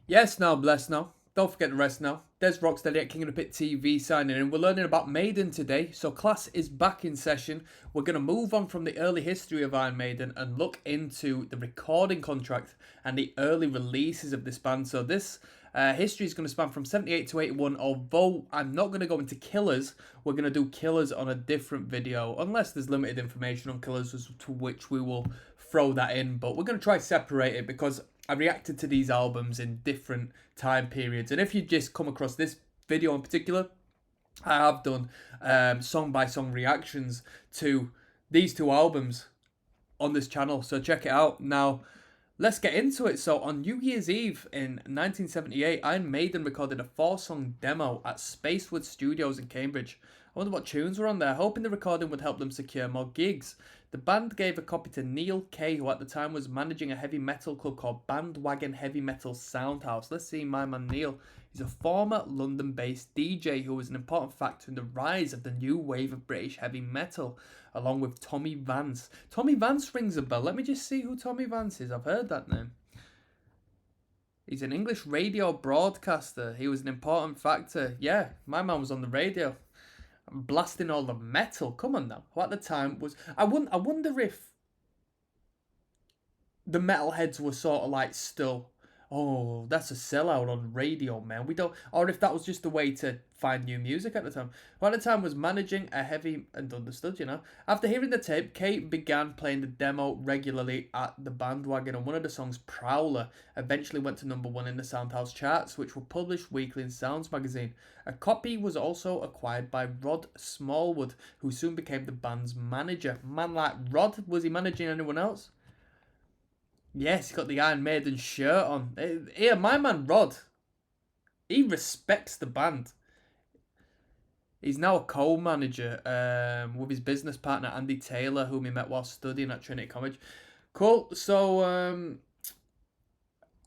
Yes, now, bless now. Don't forget the rest now. Dezrocksteady at King of the Pit TV signing in. We're learning about Maiden today, so class is back in session. We're going to move on from the early history of Iron Maiden and look into the recording contract and the early releases of this band. So this history is going to span from 78 to 81, although I'm not going to go into Killers. We're going to do Killers on a different video, unless there's limited information on Killers, to which we will throw that in. But we're going to try to separate it because I reacted to these albums in different time periods. And if you just come across this video in particular, I have done song by song reactions to these two albums on this channel. So check it out. Now, let's get into it. So on New Year's Eve in 1978, Iron Maiden recorded a 4-song demo at Spacewood Studios in Cambridge. I wonder what tunes were on there, hoping the recording would help them secure more gigs. The band gave a copy to Neil Kay, who at the time was managing a heavy metal club called Bandwagon Heavy Metal Soundhouse. Let's see my man Neil. He's a former London-based DJ who was an important factor in the rise of the new wave of British heavy metal, along with Tommy Vance. Tommy Vance rings a bell. Let me just see who Tommy Vance is. I've heard that name. He's an English radio broadcaster. He was an important factor. Yeah, my man was on the radio, blasting all the metal. Come on now. Who at the time was... I wonder if the metalheads were sort of like still, oh, that's a sellout on radio, man. We don't... Or if that was just a way to find new music at the time. Who at the time was managing a heavy... And understood, you know. After hearing the tape, Kate began playing the demo regularly at the Bandwagon, and one of the songs, Prowler, eventually went to #1 in the Soundhouse charts, which were published weekly in Sounds magazine. A copy was also acquired by Rod Smallwood, who soon became the band's manager. Man like Rod, was he managing anyone else? Yes, he got the Iron Maiden shirt on. Here, my man Rod, he respects the band. He's now a co-manager with his business partner Andy Taylor, whom he met while studying at Trinity College. Cool. So,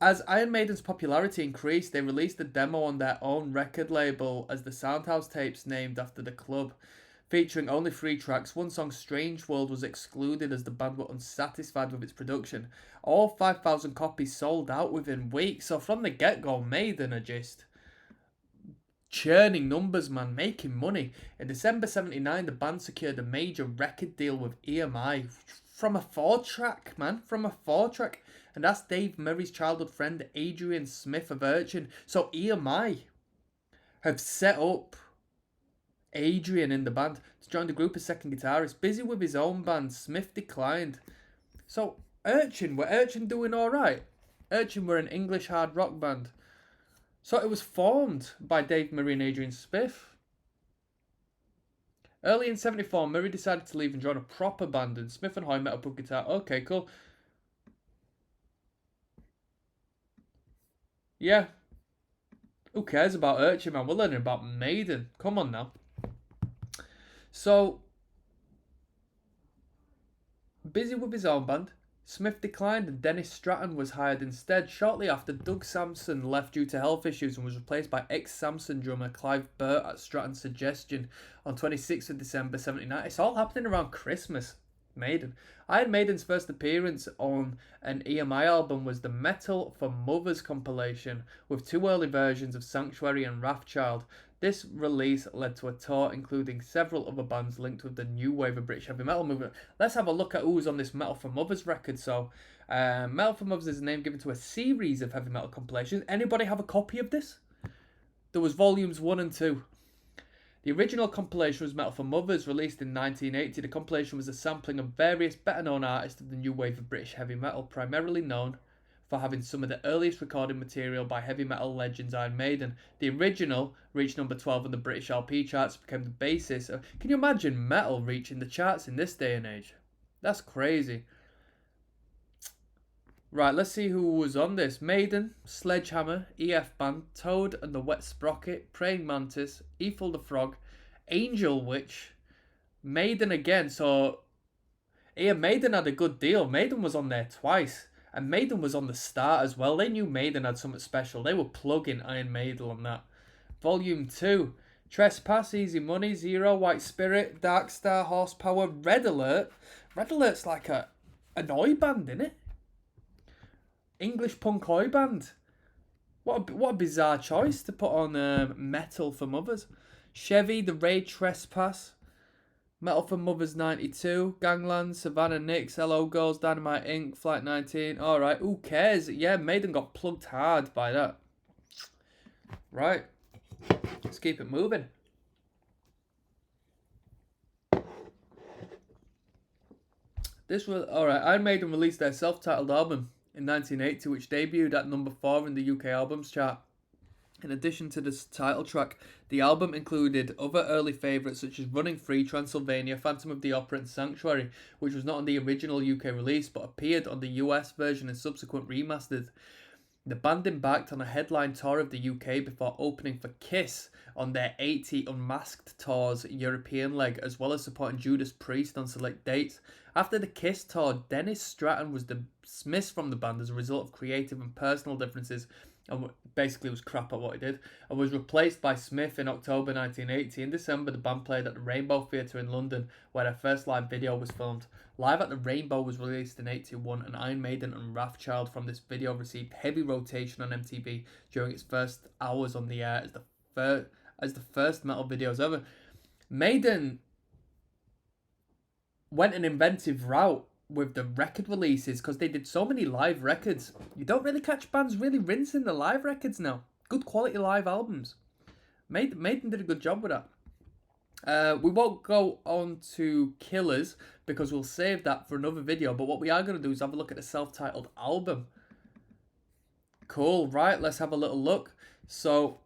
as Iron Maiden's popularity increased, they released a demo on their own record label as the Soundhouse tapes, named after the club. Featuring only 3 tracks, one song, Strange World, was excluded as the band were unsatisfied with its production. All 5,000 copies sold out within weeks. So from the get-go, Maiden are just churning numbers, man, making money. In December 79, the band secured a major record deal with EMI from a 4-track, man, from a 4-track. And that's Dave Murray's childhood friend, Adrian Smith of Urchin. So EMI have set up Adrian in the band to join the group as second guitarist. Busy with his own band, Smith declined. So were Urchin doing alright? Urchin were an English hard rock band. So it was formed by Dave Murray and Adrian Smith. Early in 74, Murray decided to leave and join a proper band, and Smith and Hoy met up with guitar. Okay, cool. Yeah. Who cares about Urchin, man? We're learning about Maiden. Come on now. So, busy with his own band, Smith declined and Dennis Stratton was hired instead. Shortly after, Doug Sampson left due to health issues and was replaced by ex-Sampson drummer Clive Burt at Stratton's suggestion on 26th of December 79. It's all happening around Christmas. Maiden. Iron Maiden's first appearance on an EMI album was the Metal for Mothers compilation, with 2 early versions of Sanctuary and Wrathchild. This release led to a tour including several other bands linked with the new wave of British heavy metal movement. Let's have a look at who's on this Metal for Mothers record. So, Metal for Mothers is a name given to a series of heavy metal compilations. Anybody have a copy of this? There was volumes 1 and 2. The original compilation was Metal for Mothers, released in 1980. The compilation was a sampling of various better-known artists of the new wave of British heavy metal, primarily known for having some of the earliest recording material by heavy metal legends Iron Maiden. The original reached #12 on the British LP charts, became the basis of... Can you imagine metal reaching the charts in this day and age? That's crazy. Right, let's see who was on this. Maiden, Sledgehammer, EF Band, Toad and the Wet Sprocket, Praying Mantis, Ethel the Frog, Angel Witch, Maiden again. So, yeah, Maiden had a good deal. Maiden was on there twice. And Maiden was on the start as well. They knew Maiden had something special. They were plugging Iron Maiden on that. Volume 2. Trespass, Easy Money, Zero, White Spirit, Dark Star, Horsepower, Red Alert. Red Alert's like an oi band, innit? English punk oi band. What a bizarre choice to put on Metal for Mothers. Chevy, The Raid Trespass, Metal for Mothers 92, Gangland, Savannah Nicks, Hello Girls, Dynamite Inc., Flight 19. Alright, who cares? Yeah, Maiden got plugged hard by that. Right, let's keep it moving. This was alright. Iron Maiden released their self-titled album in 1980, which debuted at number 4 in the UK albums chart. In addition to this title track, the album included other early favourites such as Running Free, Transylvania, Phantom of the Opera and Sanctuary, which was not on the original UK release but appeared on the US version and subsequent remasters. The band embarked on a headline tour of the UK before opening for Kiss on their 80 Unmasked Tour's European leg, as well as supporting Judas Priest on select dates. After the Kiss tour, Dennis Stratton was dismissed from the band as a result of creative and personal differences, and basically was crap at what he did, and was replaced by Smith in October 1980. In December, the band played at the Rainbow Theatre in London, where their first live video was filmed. Live at the Rainbow was released in 81, and Iron Maiden and Wrathchild from this video received heavy rotation on MTV during its first hours on the air as the first metal videos ever. Maiden went an inventive route with the record releases because they did so many live records. You don't really catch bands really rinsing the live records now. Good quality live albums. Maiden did a good job with that. We won't go on to Killers because we'll save that for another video, but what we are going to do is have a look at the self-titled album. Cool, right, let's have a little look. So,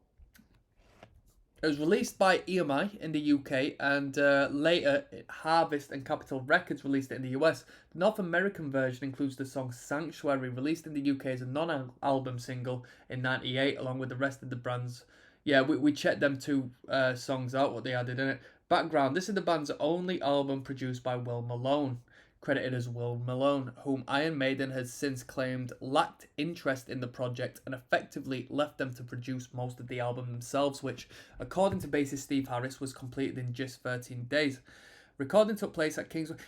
it was released by EMI in the UK, and later Harvest and Capitol Records released it in the US. The North American version includes the song Sanctuary, released in the UK as a non-album single in 98, along with the rest of the brands. Yeah, we checked them two songs out, what they added in it. Background, this is the band's only album produced by Will Malone, credited as Will Malone, whom Iron Maiden has since claimed lacked interest in the project and effectively left them to produce most of the album themselves, which, according to bassist Steve Harris, was completed in just 13 days. Recording took place at Kingsway.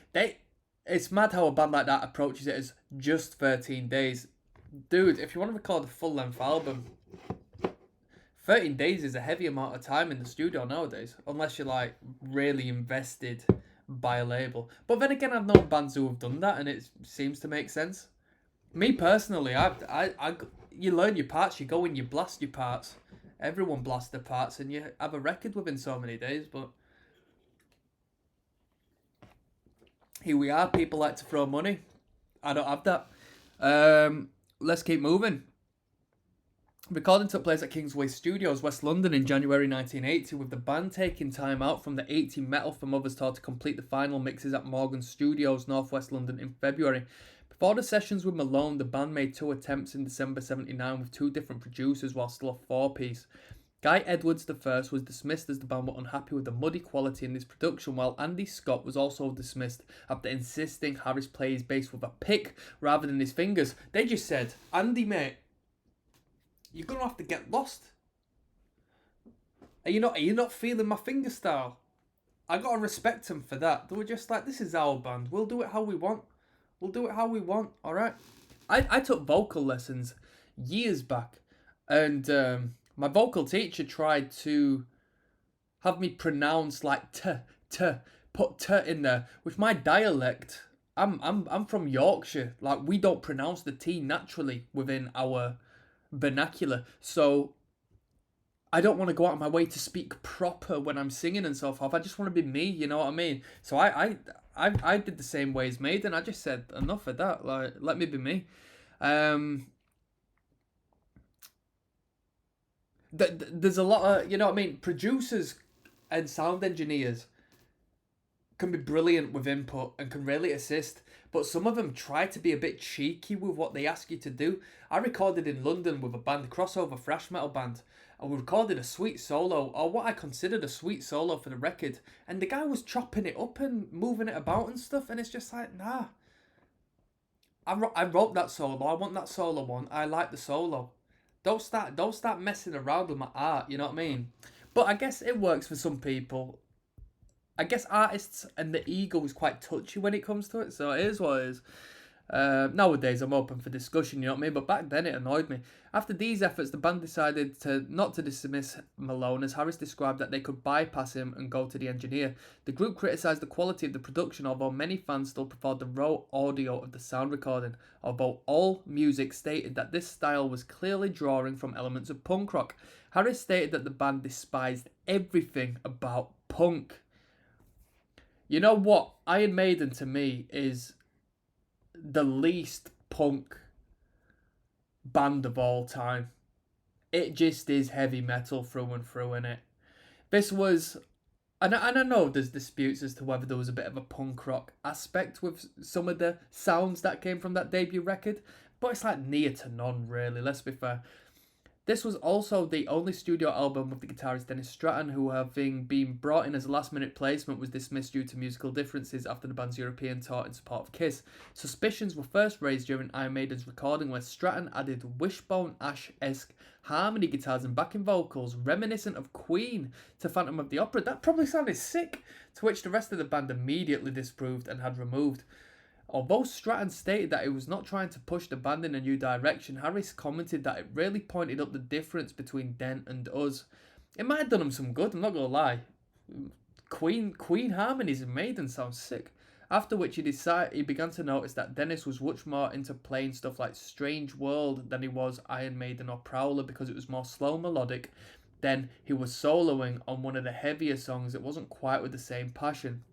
It's mad how a band like that approaches it as just 13 days. Dude, if you want to record a full-length album, 13 days is a heavy amount of time in the studio nowadays, unless you're like really invested by a label. But then again, I've known bands who have done that, and it seems to make sense. Me personally, you learn your parts, you go in, you blast your parts. Everyone blasts their parts, and you have a record within so many days. But here we are. People like to throw money. I don't have that. Let's keep moving. Recording took place at Kingsway Studios, West London in January 1980, with the band taking time out from the 80 Metal for Mothers tour to complete the final mixes at Morgan Studios, Northwest London in February. Before the sessions with Malone, the band made 2 attempts in December 79 with 2 different producers while still a 4-piece. Guy Edwards I was dismissed as the band were unhappy with the muddy quality in this production, while Andy Scott was also dismissed after insisting Harris play his bass with a pick rather than his fingers. They just said, Andy, mate, you're going to have to get lost. Are you not feeling my finger style? I got to respect them for that. They were just like, this is our band. We'll do it how we want. Alright? I took vocal lessons years back. And my vocal teacher tried to have me pronounce like put t in there. With my dialect, I'm from Yorkshire. Like, we don't pronounce the T naturally within our vernacular, so I don't want to go out of my way to speak proper when I'm singing and so forth. I just want to be me, you know what I mean? So I did the same way as Maiden. I just said enough of that. Like, let me be me. There's a lot of, you know what I mean? Producers and sound engineers can be brilliant with input and can really assist, but some of them try to be a bit cheeky with what they ask you to do. I recorded in London with a band, a crossover thrash metal band, and we recorded a sweet solo, or what I considered a sweet solo for the record, and the guy was chopping it up and moving it about and stuff, and it's just like, nah. I wrote that solo, I want that solo one, I like the solo. Don't start messing around with my art, you know what I mean? But I guess it works for some people. I guess artists and the ego is quite touchy when it comes to it, so it is what it is. Nowadays, I'm open for discussion, you know what I mean? But back then, it annoyed me. After these efforts, the band decided not to dismiss Malone, as Harris described that they could bypass him and go to the engineer. The group criticised the quality of the production, although many fans still preferred the raw audio of the sound recording, although All Music stated that this style was clearly drawing from elements of punk rock. Harris stated that the band despised everything about punk. You know what? Iron Maiden to me is the least punk band of all time. It just is heavy metal through and through, innit? This was, and I know there's disputes as to whether there was a bit of a punk rock aspect with some of the sounds that came from that debut record, but it's like near to none, really, let's be fair. This was also the only studio album with the guitarist Dennis Stratton, who, having been brought in as a last-minute placement, was dismissed due to musical differences after the band's European tour in support of Kiss. Suspicions were first raised during Iron Maiden's recording, where Stratton added Wishbone Ash-esque harmony guitars and backing vocals reminiscent of Queen to Phantom of the Opera. That probably sounded sick, to which the rest of the band immediately disproved and had removed. Although Stratton stated that he was not trying to push the band in a new direction, Harris commented that it really pointed up the difference between Dent and us. It might have done him some good, I'm not gonna lie. Queen harmonies in Maiden sounds sick. After which he began to notice that Dennis was much more into playing stuff like Strange World than he was Iron Maiden or Prowler, because it was more slow melodic. Then he was soloing on one of the heavier songs. It wasn't quite with the same passion.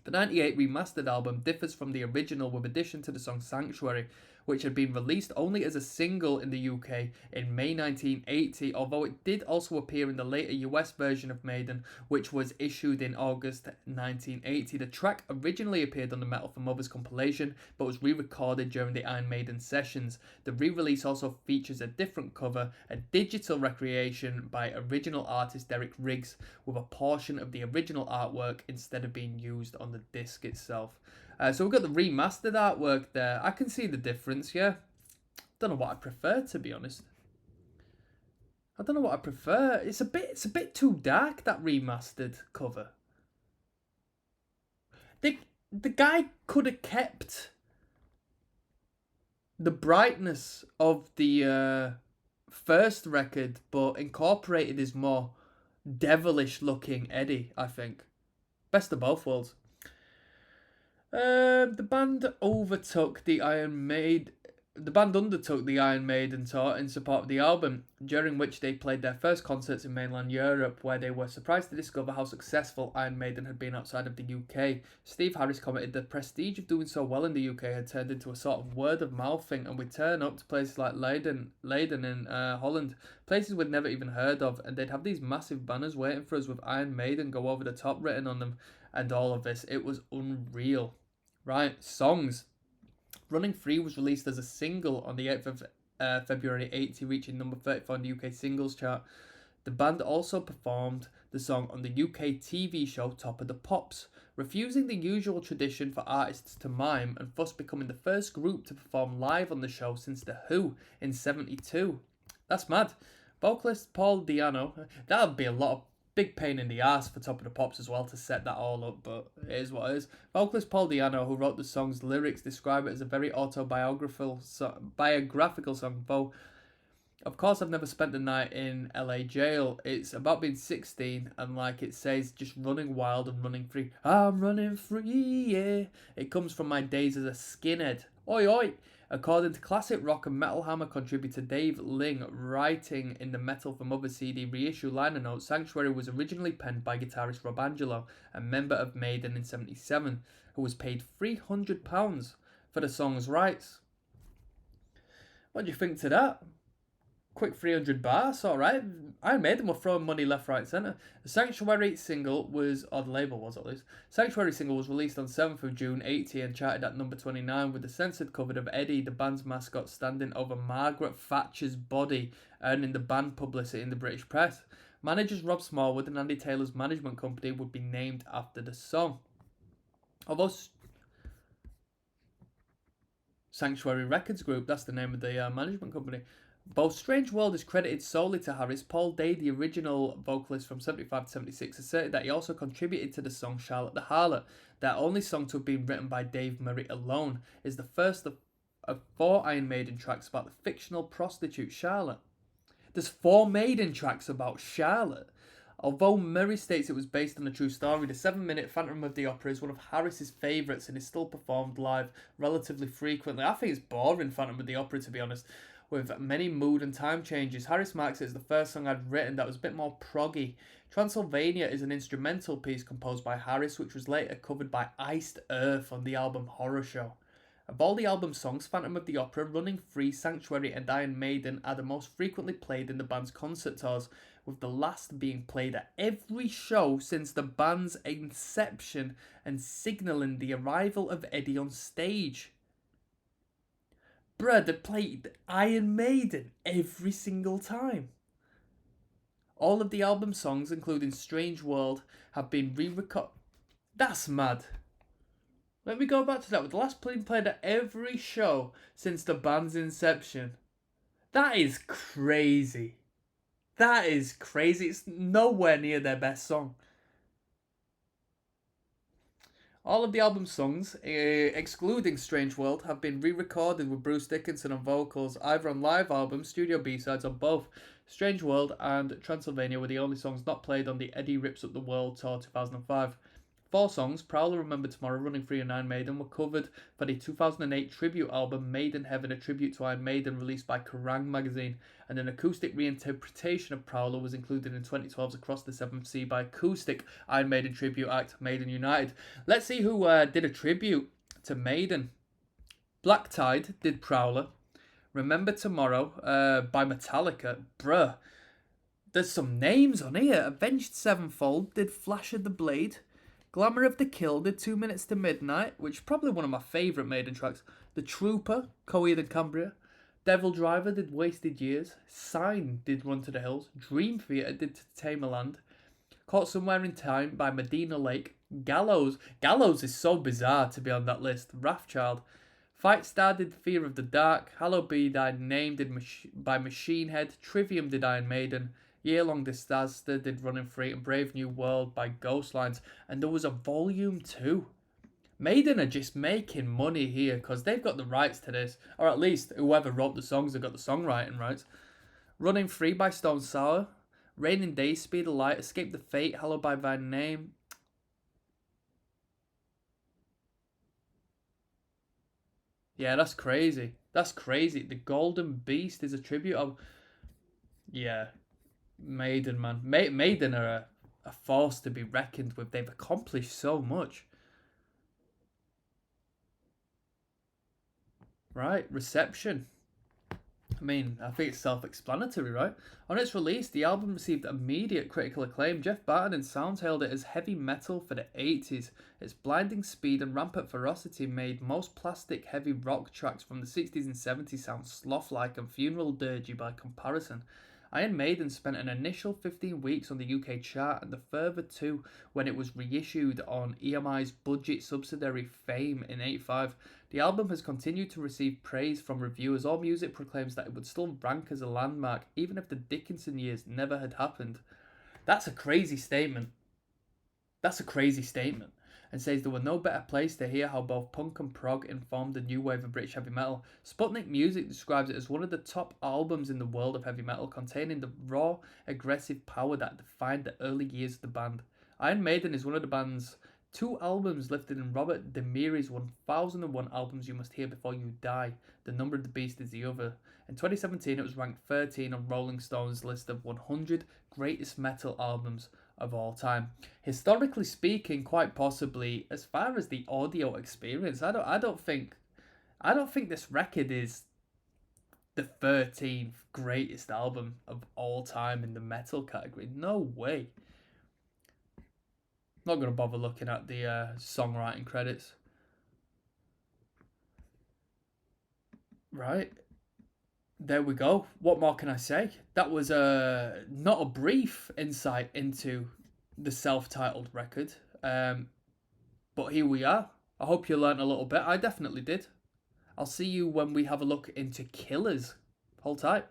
The 98 remastered album differs from the original with addition to the song Sanctuary, which had been released only as a single in the UK in May 1980, although it did also appear in the later US version of Maiden, which was issued in August 1980. The track originally appeared on the Metal for Mothers compilation, but was re-recorded during the Iron Maiden sessions. The re-release also features a different cover, a digital recreation by original artist Derek Riggs, with a portion of the original artwork instead of being used on the disc itself. So we've got the remastered artwork there. I can see the difference, yeah. Don't know what I prefer, to be honest. I don't know what I prefer. It's a bit too dark, that remastered cover. The guy could have kept the brightness of the first record, but incorporated his more devilish looking Eddie, I think. Best of both worlds. The band undertook the Iron Maiden tour in support of the album, during which they played their first concerts in mainland Europe, where they were surprised to discover how successful Iron Maiden had been outside of the UK. Steve Harris commented the prestige of doing so well in the UK had turned into a sort of word of mouth thing, and we'd turn up to places like Leiden in Holland, places we'd never even heard of, and they'd have these massive banners waiting for us with Iron Maiden go over the top written on them, and all of this. It was unreal. Right, songs. Running Free was released as a single on the 8th of February 80, reaching number 34 on the UK singles chart. The band also performed the song on the UK TV show Top of the Pops, refusing the usual tradition for artists to mime, and thus becoming the first group to perform live on the show since The Who in 72. That's mad. Vocalist Paul Diano, that would be a lot of big pain in the ass for Top of the Pops as well to set that all up, but it is what it is. Vocalist Paul Diano, who wrote the song's lyrics, described it as a very autobiographical song, though of course I've never spent the night in LA jail. It's about being 16 and, like it says, just running wild and running free. I'm running free, yeah. It comes from my days as a skinhead. Oi oi! According to classic rock and metal hammer contributor Dave Ling, writing in the Metal for Mothers CD reissue liner notes, Sanctuary was originally penned by guitarist Rob Angelo, a member of Maiden in 77, who was paid £300 for the song's rights. What do you think to that? Quick 300 bars, alright. Iron Maiden were throwing money left, right, centre. The Sanctuary single was, or the label was at least, Sanctuary single was released on 7th of June 80 and charted at number 29 with the censored cover of Eddie, the band's mascot, standing over Margaret Thatcher's body, earning the band publicity in the British press. Managers Rob Smallwood and Andy Taylor's management company would be named after the song. Although Sanctuary Records Group, that's the name of the management company. Both Strange World is credited solely to Harris. Paul Day, the original vocalist from 75 to 76, asserted that he also contributed to the song Charlotte the Harlot. Their only song to have been written by Dave Murray alone is the first of four Iron Maiden tracks about the fictional prostitute Charlotte. There's four Maiden tracks about Charlotte. Although Murray states it was based on a true story, the 7-minute Phantom of the Opera is one of Harris's favourites and is still performed live relatively frequently. I think it's boring, Phantom of the Opera, to be honest, with many mood and time changes. Harris marks it as the first song I'd written that was a bit more proggy. Transylvania is an instrumental piece composed by Harris, which was later covered by Iced Earth on the album Horror Show. Of all the album songs, Phantom of the Opera, Running Free, Sanctuary and Iron Maiden are the most frequently played in the band's concert tours, with the last being played at every show since the band's inception and signalling the arrival of Eddie on stage. Bruh, they played Iron Maiden every single time. All of the album songs, including Strange World, have been re-recorded. That's mad. Let me go back to that. With the last being played at every show since the band's inception. That is crazy. That is crazy. It's nowhere near their best song. All of the album songs, excluding Strange World, have been re-recorded with Bruce Dickinson on vocals, either on live albums, studio B-sides, or both. Strange World and Transylvania were the only songs not played on the Eddie Rips Up the World Tour 2005. 4 songs, Prowler, Remember Tomorrow, Running Free and Iron Maiden, were covered for the 2008 tribute album Maiden Heaven, a tribute to Iron Maiden released by Kerrang! Magazine, and an acoustic reinterpretation of Prowler was included in 2012's Across the Seventh Sea by acoustic Iron Maiden tribute act Maiden United. Let's see who did a tribute to Maiden. Black Tide did Prowler. Remember Tomorrow by Metallica. Bruh, there's some names on here. Avenged Sevenfold did Flash of the Blade. Glamour of the Kill did 2 Minutes to Midnight, which is probably one of my favourite Maiden tracks. The Trooper, Coheed and Cambria. Devil Driver did Wasted Years. Sign did Run to the Hills. Dream Theater did To Tamerland. Caught Somewhere in Time by Medina Lake. Gallows is so bizarre to be on that list. Wrathchild. Fight Star did Fear of the Dark. Hallowed Be Thy Name did by Machine Head. Trivium did Iron Maiden. Year Long Disaster did Running Free, and Brave New World by Ghostlines. And there was a volume 2. Maiden are just making money here because they've got the rights to this. Or at least whoever wrote the songs have got the songwriting rights. Running Free by Stone Sour. Raining Days, Speed of Light, Escape the Fate, Hallowed by Thy Name. Yeah, that's crazy. That's crazy. The Golden Beast is a tribute of... Yeah, Maiden, man. Maiden are a force to be reckoned with. They've accomplished so much. Right, reception. I mean, I think it's self-explanatory, right? On its release, the album received immediate critical acclaim. Jeff Barton and Sounds hailed it as heavy metal for the 80s. Its blinding speed and rampant ferocity made most plastic heavy rock tracks from the 60s and 70s sound sloth-like and funeral dirgy by comparison. Iron Maiden spent an initial 15 weeks on the UK chart and a further 2 when it was reissued on EMI's budget subsidiary Fame in '85. The album has continued to receive praise from reviewers. AllMusic proclaims that it would still rank as a landmark even if the Dickinson years never had happened. That's a crazy statement. That's a crazy statement. And says there were no better place to hear how both punk and prog informed the new wave of British heavy metal. Sputnik Music describes it as one of the top albums in the world of heavy metal, containing the raw, aggressive power that defined the early years of the band. Iron Maiden is one of the band's 2 albums listed in Robert Demiry's 1001 albums you must hear before you die. The Number of the Beast is the other. In 2017, it was ranked 13 on Rolling Stone's list of 100 greatest metal albums of all time. Historically speaking, quite possibly, as far as the audio experience, I don't think this record is the 13th greatest album of all time in the metal category. No way. Not gonna bother looking at the songwriting credits. Right. There we go. What more can I say? That was not a brief insight into the self-titled record, but here we are. I hope you learnt a little bit. I definitely did. I'll see you when we have a look into Killers. Hold tight.